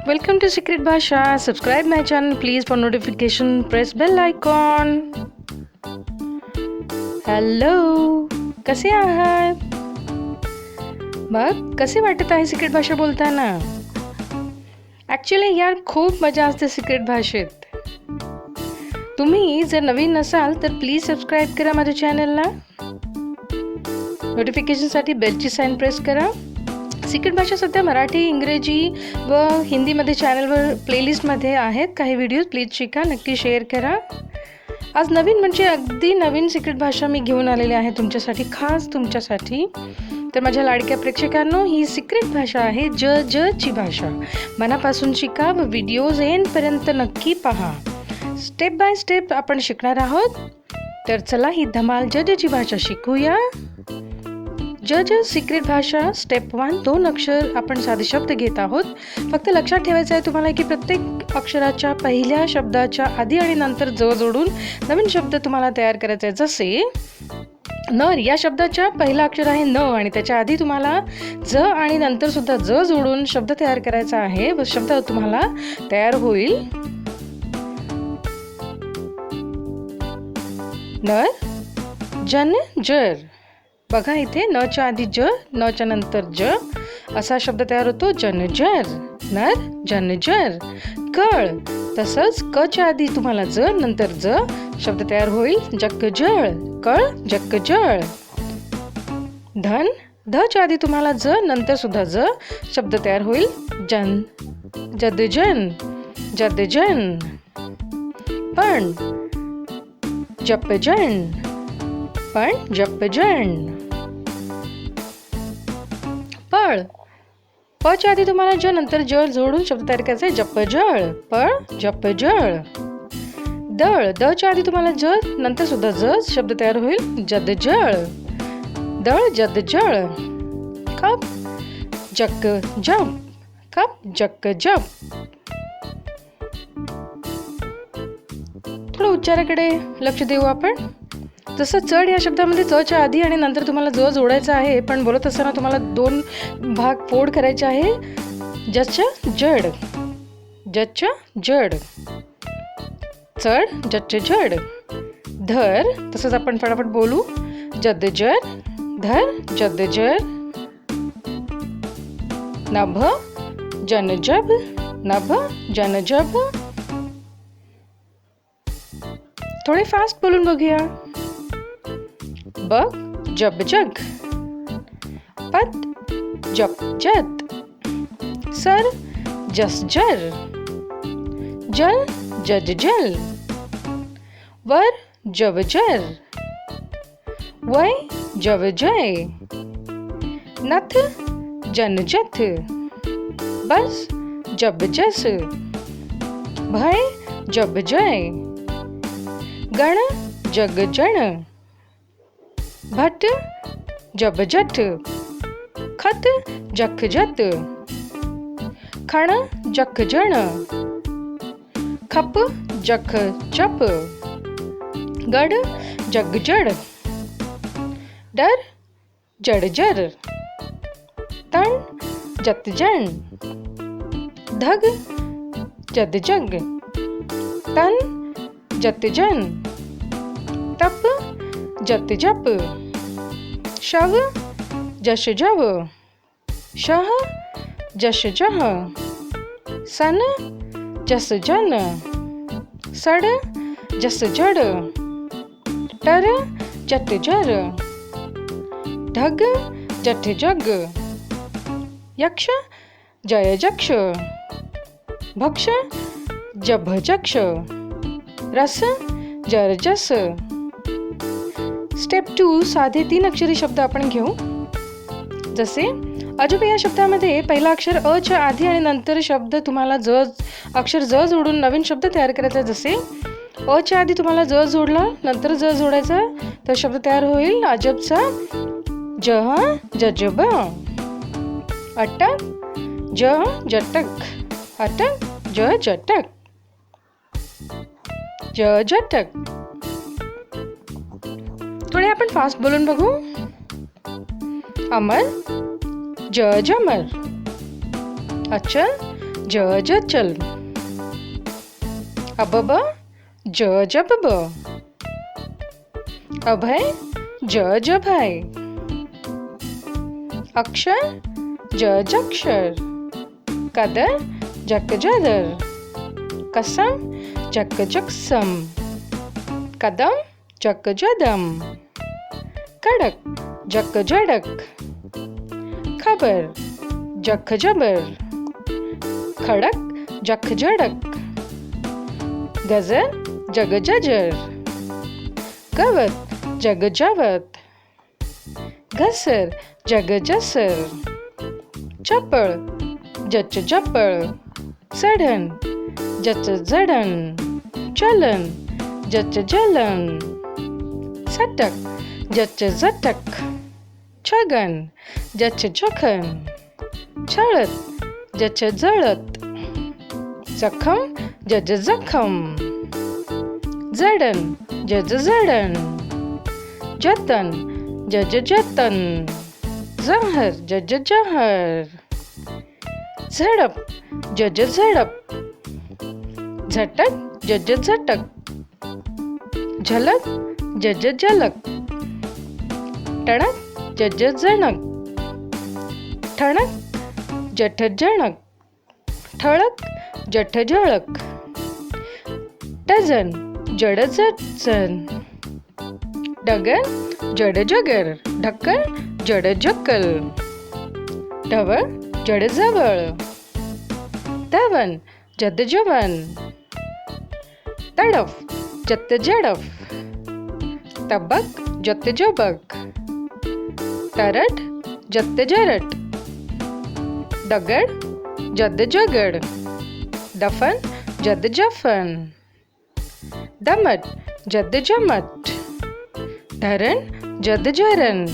Welcome to Secret Bhasha. Subscribe my channel please for notification. Press bell icon. Hello, कसे आहात? मग कसे वाटत आहे सिक्रेट भाषा बोलताना? ॲक्च्युली यार खूप मजा असते सिक्रेट भाषेत. तुम्ही जर नवीन नसाल तर प्लीज सबस्क्राईब करा माझ्या चॅनलला. नोटिफिकेशनसाठी बेलची साईन प्रेस करा. सिक्रेट भाषा सध्या मराठी, इंग्रजी व हिंदीमध्ये चॅनलवर प्लेलिस्टमध्ये आहेत काही व्हिडिओज. प्लीज शिका, नक्की शेअर करा. आज नवीन म्हणजे अगदी नवीन सिक्रेट भाषा मी घेऊन आलेली आहे तुमच्यासाठी, खास तुमच्यासाठी. तर माझ्या लाडक्या प्रेक्षकांनो, ही सिक्रेट भाषा आहे ची भाषा. मनापासून शिका व व्हिडिओज एंडपर्यंत नक्की पहा. स्टेप बाय स्टेप आपण शिकणार आहोत. तर चला ही धमाल ची भाषा शिकूया. सिक्रेट भाषा स्टेप 1. 2 अक्षर आपण साधे शब्द घेत आहोत. फक्त लक्षात ठेवायचं आहे तुम्हाला की प्रत्येक अक्षराच्या पहिल्या शब्दाच्या आधी आणि नंतर ज जोडून नवीन शब्द तुम्हाला तयार करायचा आहे. जसे नर या शब्दाच्या पहिला अक्षर आहे न आणि त्याच्या आधी तुम्हाला ज आणि नंतर सुद्धा ज जोडून शब्द तयार करायचा आहे व शब्द तुम्हाला तयार होईल. नर, जन, जर. बघा इथे न च्या आधी ज, न च्या नंतर ज असा शब्द तयार होतो. जनजर, नर जनजर. कळ, तसंच क च्या आधी तुम्हाला ज नंतर ज शब्द तयार होईल. जक्कजळ, कळ जक्कजळ. धन, ध च्या आधी तुम्हाला ज नंतर सुद्धा ज शब्द तयार होईल. जन, जदजन, जदजन. पण, जपजन, पण जपजन. पळ, प च्या आधी तुम्हाला ज नंतर ज जोडून शब्द तयार करायचा आहे. जपजळ, पळ जपजळ. दळ, द च्या आधी तुम्हाला ज नंतर सुद्धा ज शब्द तयार होईल. जदजळ, दळ जदजळ. कप, जक जप, कप जक जप. थोडं उच्चाराकडे लक्ष देऊ आपण. जसं चढ या शब्दामध्ये च च्या आधी आणि नंतर तुम्हाला ज जोडायचं आहे, पण बोलत असताना तुम्हाला 2 भाग फोड करायचे आहे. जच्या जड, जच्या जड. चढ, जच्या जड. धर, तसंच आपण फटाफट बोलू. जदजर, धर जदजर. नभ, जनजब, नभ जनजब. थोडे फास्ट बोलून बघूया. बग, जब जग. पत, जप जत. सर, जस जर. जल, जज जल. वर, जव जर. वय, जव जय. नथ, जन जथ. बस, जब जस. भय, जब जय. गण, जग जण. भट, जब जट. खत, जख जत. खण, जख जण. खप, जख चप. गड, जग जड. डर, जड जर. तण, जत जण. धग, जद जग. तन, जत जन. तप, जत जप. शव, जश जव. शह, जश जह. सन, जस जन. सड, जस जड. टर, जट जर. ढग, जठ जग. यक्ष, जय जक्ष. भक्ष, जभ जक्ष. रस, जर जस. स्टेप 2. साधे 3 अक्षरी शब्द आपण घेऊ. जसे अजूब या शब्दामध्ये पहिला अक्षर अ च्या आधी आणि नंतर शब्द तुम्हाला अक्षर ज जोडून नवीन शब्द तयार करायचा. जसे अ च्या आधी तुम्हाला ज जोडला नंतर ज जोडायचा तर शब्द तयार होईल अजबचा. जह, जजब. अटक, ज जटक. अटक, ज जटक. ज जटक. थोडे आपण फास्ट बोलून बघू. अमर, जमर. अचल, ज ज चल, अब ज जब ब, अभय ज ज भाई, अक्षर ज जक्षर, कदर जक जदर, कसम जक जक्सम, कदम जक जदम, कड़क जक जड़क, खबर जख जबर, खड़क जख जड़क, गजर जग जजर, गवत जग जवत, घसर जग जसर, चपळ जच चपळ, सढन जच जडन, चलन जच जलन, सटक जच जटक, छगन जच जखन, छळत जच जळत, जखम जज जखम, जडन जज जडन, जतन जज जतन, जहर जज जहर, झडप जज झडप, झटक जज झटक, झलक जज झलक, टणक जज जणक, ठणक जठ जणक, ठळक जठ झळक, डझन जड जडजन, डगर जड जगर, ढक्कन जड जक्कल, ढवळ जड जवळ, धवन जद जवन, तडफ जत जडफ, तबक जत जबक, तरट जत जरट, दगड जद जगड, दफन जद जफन, दमट जद जमट, धरण जद जरण,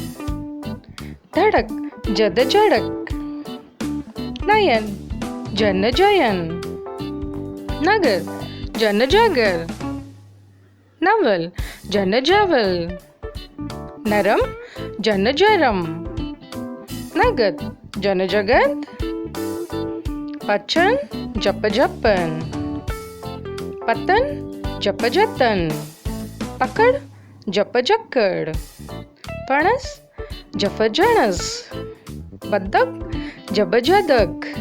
धडक जद जडक, नयन जन जयन, नगर जन जगर, नवल जन जवल, नरम जन जरम, नगद जन जगद, पचन जप जपन, पतन जप जतन, पकड जप जक्कड, फणस जफ जणस, बदक जब जदक,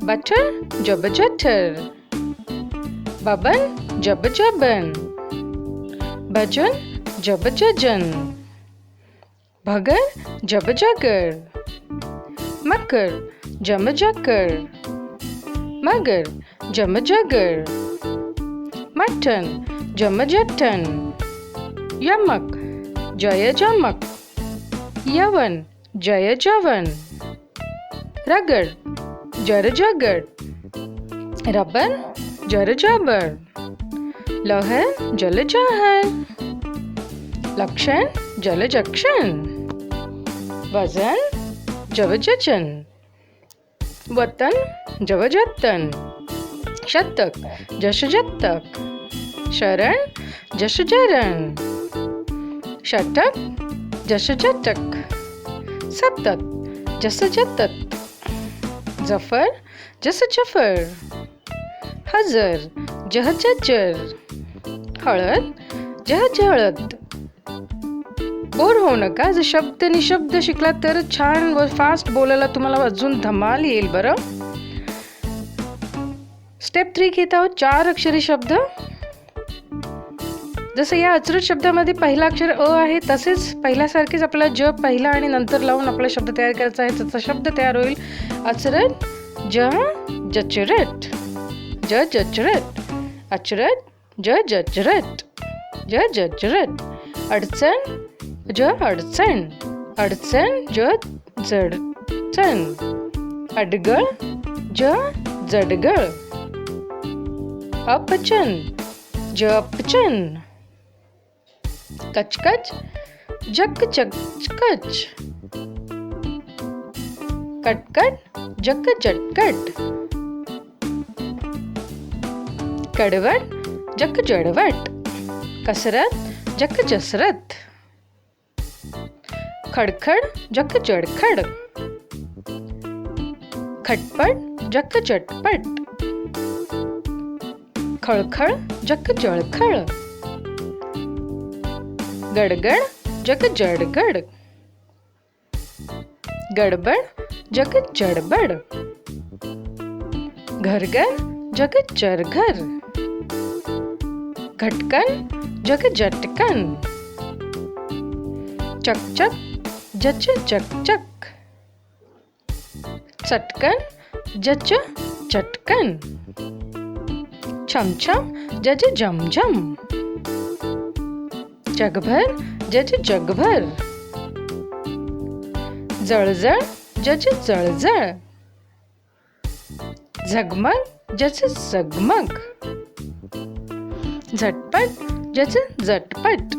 बटर जब जठर, बबन जब जबन, भजन जब जजन, भगर जब जगर, मकर जम जकर, मगर जम जगर, मटन जम जटन, यमक जय जमक, यवन जय जवन, रगड जर जगड, रबर जर जबर, लहर जल जहर, लक्षण जल जक्षण, वजन जव जचन, वतन जव जतन, शतक जश जतक, शरण जश जरण, षटक जश जटक, सतत जस जतत, जफर जस जफर, हजर जह जजर, हळद जह झळद. बोर होऊ नका. जर शब्द निशब्द शिकला तर छान व फास्ट बोलायला तुम्हाला अजून धमाल येईल बरं. स्टेप 3 घेत आहोत 4 अक्षरी शब्द. जसं या अचूक शब्दामध्ये पहिला अक्षर अ आहे तसेच पहिल्यासारखेच आपला ज पहिला आणि नंतर लावून आपला शब्द तयार करायचा आहे. त्याचा शब्द तयार होईल अचरट ज जचरट, ज जचरट, अचरट ज जचरट, ज जचरट, अडचण ज अडचण, अडचण ज जडचण, अडगळ ज जडगळ, अपचन ज अपचन, कचकच जक चकच, कटकट जक चटकट, कडवट जक जडवट, कसरत जक जसरत, खडखड जक जडखड, खटपट जक चटपट. खळखळ जक जळखळ. गडगड जक जडगड. गडबड जक जडबड. घरघर जग चरघर. घटकन जग झटकन. चकचक जच चकचक. चटकन जच चटकन. छमछम जज झमझम. जगभर जज जगभर. जळजळ जज जळजळ. झगमग जज झगमग. झटपट जज झटपट.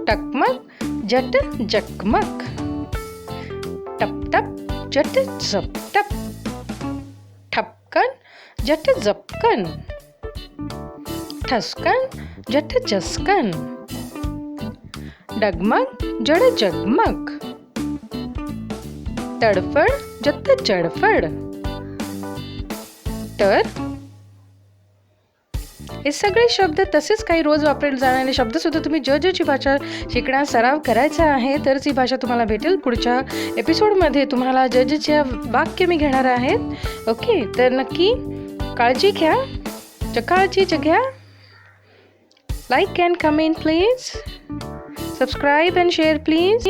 टकमक जट जकमक. टपटप जट झपटप. ठपकन जट झपकन. ठसकन जट झसकन. डगमग जड जगमग. तडफड जत चडफड. तर हे सगळे शब्द तसेच काही रोज वापरले जाणारे शब्द सुद्धा तुम्ही जची भाषा शिकण्यास सराव करायचा आहे, तरच ही भाषा तुम्हाला भेटेल. पुढच्या एपिसोडमध्ये तुम्हाला जजच्या वाक्य मी घेणार आहेत. ओके, तर नक्की काळजी घ्या. काळजी घ्या. Like and comment please. Subscribe and share please.